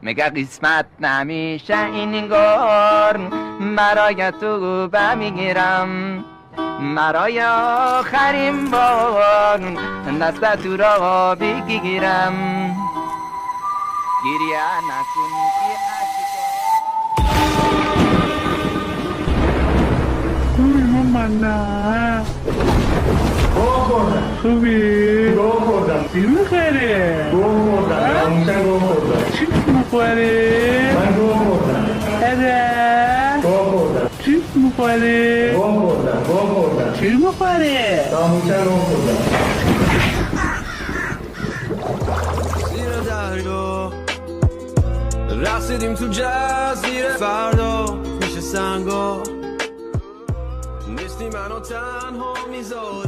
میگه قسمت نمیشه اینگار برای تو بمیگیرم برای آخرین بار دست تو را بگیرم گریه نکن که من نه خوبی؟ گوه خوردم چی میخوری؟ گوه خوردم ناموسن گوه خوردم چی میخوری؟ من گوه خوردم اده؟ گوه خوردم چی میخوری؟ گوه خوردم گوه خوردم چی میخوری؟ ناموسن گوه خوردم زیر دریا رقصیدیم تو جزیره فردا میشه سنگا نیستی منو تنها میذاری